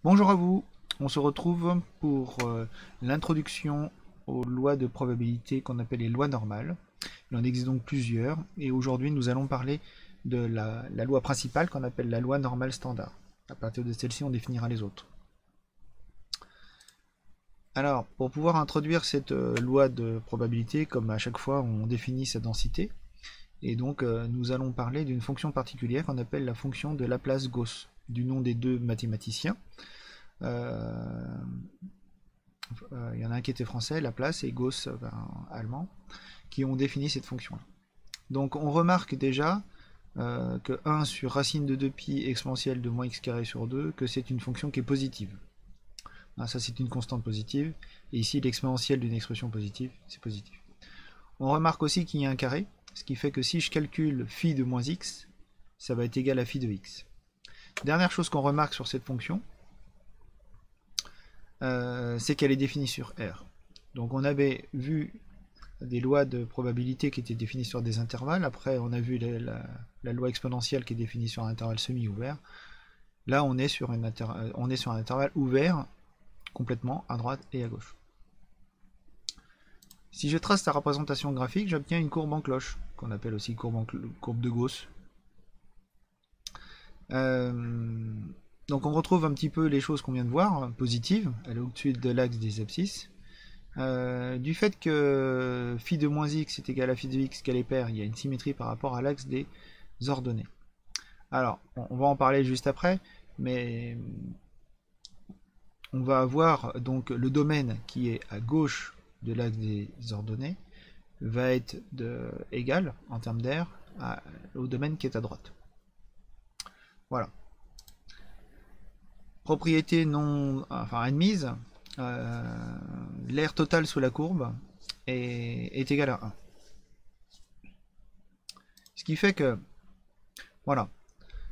Bonjour à vous, on se retrouve pour l'introduction aux lois de probabilité qu'on appelle les lois normales. Il en existe donc plusieurs et aujourd'hui nous allons parler de la loi principale qu'on appelle la loi normale standard. À partir de celle-ci on définira les autres. Alors pour pouvoir introduire cette loi de probabilité, comme à chaque fois on définit sa densité, et donc nous allons parler d'une fonction particulière qu'on appelle la fonction de Laplace-Gauss, du nom des deux mathématiciens. Il y en a un qui était français, Laplace, et Gauss, allemand, qui ont défini cette fonction-là. Donc on remarque déjà que 1 sur racine de 2pi exponentielle de moins x carré sur 2, que c'est une fonction qui est positive. Ça c'est une constante positive, et ici l'exponentielle d'une expression positive, c'est positif. On remarque aussi qu'il y a un carré, ce qui fait que si je calcule phi de moins x, ça va être égal à phi de x. Dernière chose qu'on remarque sur cette fonction, c'est qu'elle est définie sur R. Donc on avait vu des lois de probabilité qui étaient définies sur des intervalles. Après, on a vu la loi exponentielle qui est définie sur un intervalle semi-ouvert. Là, on est sur un intervalle ouvert complètement à droite et à gauche. Si je trace la représentation graphique, j'obtiens une courbe en cloche, qu'on appelle aussi courbe de Gauss. Donc on retrouve un petit peu les choses qu'on vient de voir, positives, elle est au-dessus de l'axe des abscisses. Du fait que phi de moins x est égal à phi de x qu'elle est paire, il y a une symétrie par rapport à l'axe des ordonnées. Alors, on va en parler juste après, mais on va avoir donc le domaine qui est à gauche de l'axe des ordonnées va être égal en termes d'air au domaine qui est à droite. Voilà. Propriété admise, l'air total sous la courbe est égal à 1. Ce qui fait que, voilà,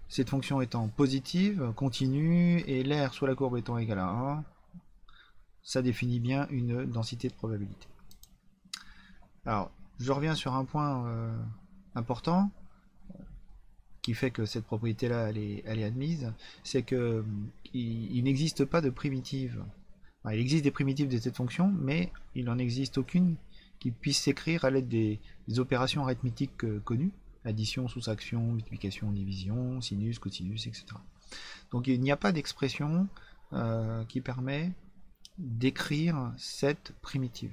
cette fonction étant positive, continue, et l'air sous la courbe étant égal à 1, ça définit bien une densité de probabilité. Alors, je reviens sur un point important, qui fait que cette propriété-là, elle est admise, c'est qu'il n'existe pas de primitive. Enfin, il existe des primitives de cette fonction, mais il n'en existe aucune qui puisse s'écrire à l'aide des opérations arithmétiques connues, addition, soustraction, multiplication, division, sinus, cosinus, etc. Donc il n'y a pas d'expression qui permet d'écrire cette primitive.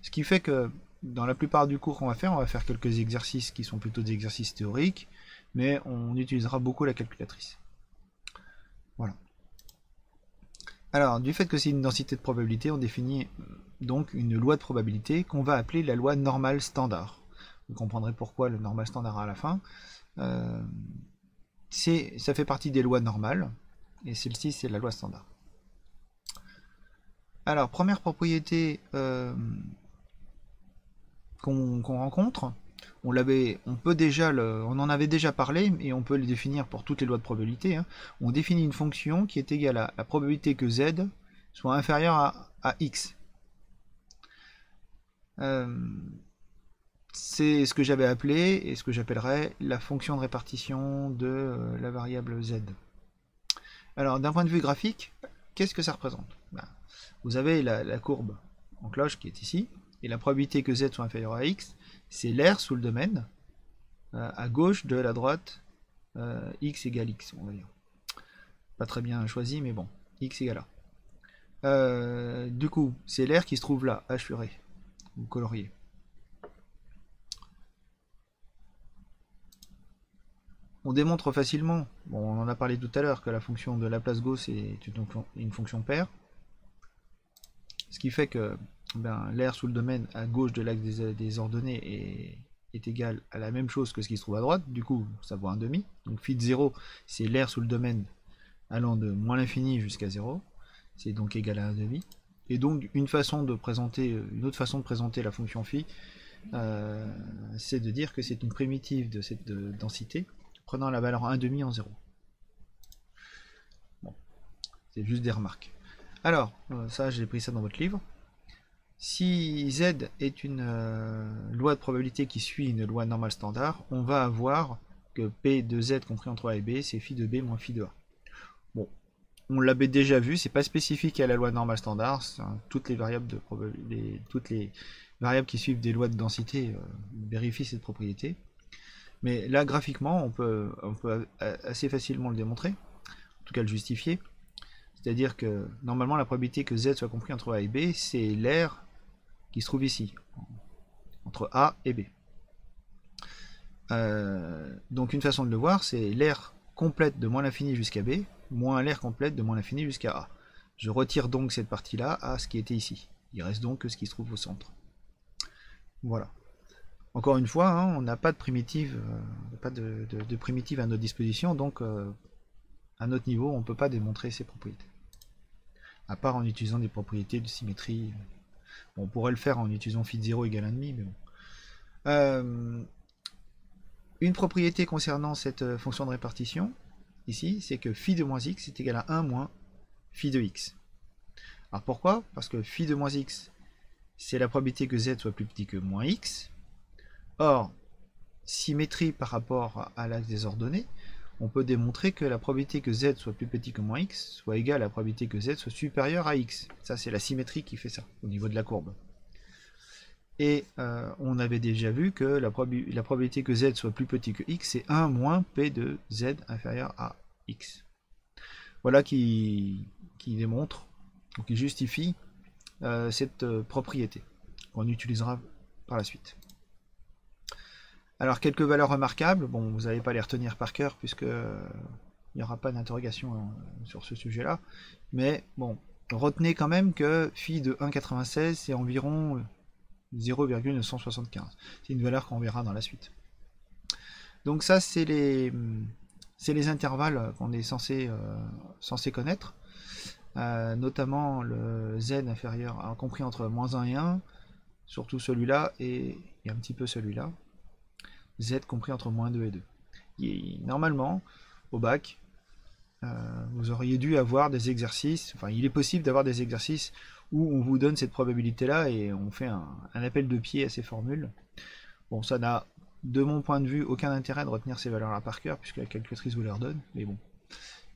Ce qui fait que dans la plupart du cours qu'on va faire quelques exercices qui sont plutôt des exercices théoriques, mais on utilisera beaucoup la calculatrice. Voilà. Alors, du fait que c'est une densité de probabilité, on définit donc une loi de probabilité qu'on va appeler la loi normale standard. Vous comprendrez pourquoi le normal standard à la fin. Ça fait partie des lois normales, et celle-ci c'est la loi standard. Alors, première propriété qu'on rencontre, on en avait déjà parlé, et on peut le définir pour toutes les lois de probabilité. On définit une fonction qui est égale à la probabilité que z soit inférieure à x. C'est ce que j'avais appelé, et ce que j'appellerais la fonction de répartition de la variable z. Alors, d'un point de vue graphique, qu'est-ce que ça représente? Vous avez la courbe en cloche qui est ici, et la probabilité que z soit inférieur à x, c'est l'air sous le domaine, à gauche de la droite, x égale x, on va dire. Pas très bien choisi, mais bon, x égale a. Du coup, c'est l'air qui se trouve là, hachuré, ou colorié. On démontre facilement, bon, on en a parlé tout à l'heure, que la fonction de Laplace-Gauss est une fonction paire. Ce qui fait que l'air sous le domaine à gauche de l'axe des ordonnées est égal à la même chose que ce qui se trouve à droite. Du coup, ça vaut un demi. Donc phi de 0, c'est l'air sous le domaine allant de moins l'infini jusqu'à 0. C'est donc égal à un demi. Et donc, une autre façon de présenter la fonction phi, c'est de dire que c'est une primitive de cette densité, prenant la valeur 1,5 en 0. Bon, c'est juste des remarques. Alors, ça, j'ai pris ça dans votre livre. Si z est une loi de probabilité qui suit une loi normale standard, on va avoir que p de z compris entre a et b, c'est phi de b moins phi de a. Bon, on l'avait déjà vu, c'est pas spécifique à la loi normale standard, toutes les variables de toutes les variables qui suivent des lois de densité vérifient cette propriété. Mais là, graphiquement, on peut assez facilement le démontrer, en tout cas le justifier. C'est-à-dire que normalement, la probabilité que Z soit compris entre A et B, c'est l'aire qui se trouve ici, entre A et B. Donc une façon de le voir, c'est l'aire complète de moins l'infini jusqu'à B, moins l'aire complète de moins l'infini jusqu'à A. Je retire donc cette partie-là à ce qui était ici. Il reste donc que ce qui se trouve au centre. Voilà. Encore une fois, hein, on n'a pas de primitive, primitive à notre disposition, donc à notre niveau, on ne peut pas démontrer ces propriétés. À part en utilisant des propriétés de symétrie. Bon, on pourrait le faire en utilisant phi de 0 égale 1,5, mais bon. Une propriété concernant cette fonction de répartition, ici, c'est que phi de moins x est égal à 1 moins phi de x. Alors pourquoi? Parce que phi de moins x, c'est la probabilité que z soit plus petit que moins x. Or, symétrie par rapport à l'axe des ordonnées, on peut démontrer que la probabilité que z soit plus petit que moins x soit égale à la probabilité que z soit supérieure à x. Ça, c'est la symétrie qui fait ça, au niveau de la courbe. Et on avait déjà vu que la probabilité que z soit plus petit que x, c'est 1 moins p de z inférieur à x. Voilà qui démontre, qui justifie cette propriété qu'on utilisera par la suite. Alors quelques valeurs remarquables, bon vous n'allez pas les retenir par cœur puisque il n'y aura pas d'interrogation sur ce sujet-là, mais bon, retenez quand même que phi de 1,96 c'est environ 0,975. C'est une valeur qu'on verra dans la suite. Donc ça c'est les intervalles qu'on est censé connaître, notamment le z inférieur, compris entre moins 1 et 1, surtout celui-là et un petit peu celui-là. Z compris entre moins 2 et 2. Et normalement, au bac, vous auriez dû avoir des exercices, enfin il est possible d'avoir des exercices où on vous donne cette probabilité-là et on fait un appel de pied à ces formules. Bon, ça n'a, de mon point de vue, aucun intérêt de retenir ces valeurs-là par cœur, puisque la calculatrice vous les redonne, mais bon,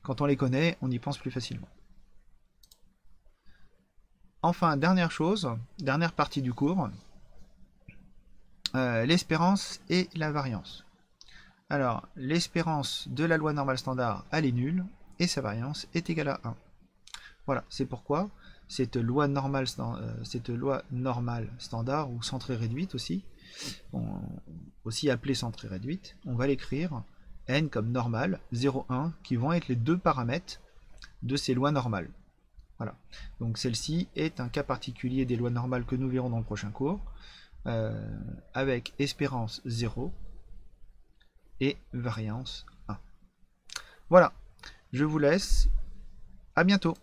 quand on les connaît, on y pense plus facilement. Enfin, dernière chose, dernière partie du cours, l'espérance et la variance. Alors, l'espérance de la loi normale standard, elle est nulle, et sa variance est égale à 1. Voilà, c'est pourquoi cette loi normale standard, ou centrée réduite aussi, aussi appelée centrée réduite, on va l'écrire n comme normale, 0, 1, qui vont être les deux paramètres de ces lois normales. Voilà, donc celle-ci est un cas particulier des lois normales que nous verrons dans le prochain cours, avec espérance 0 et variance 1. Voilà, je vous laisse, à bientôt.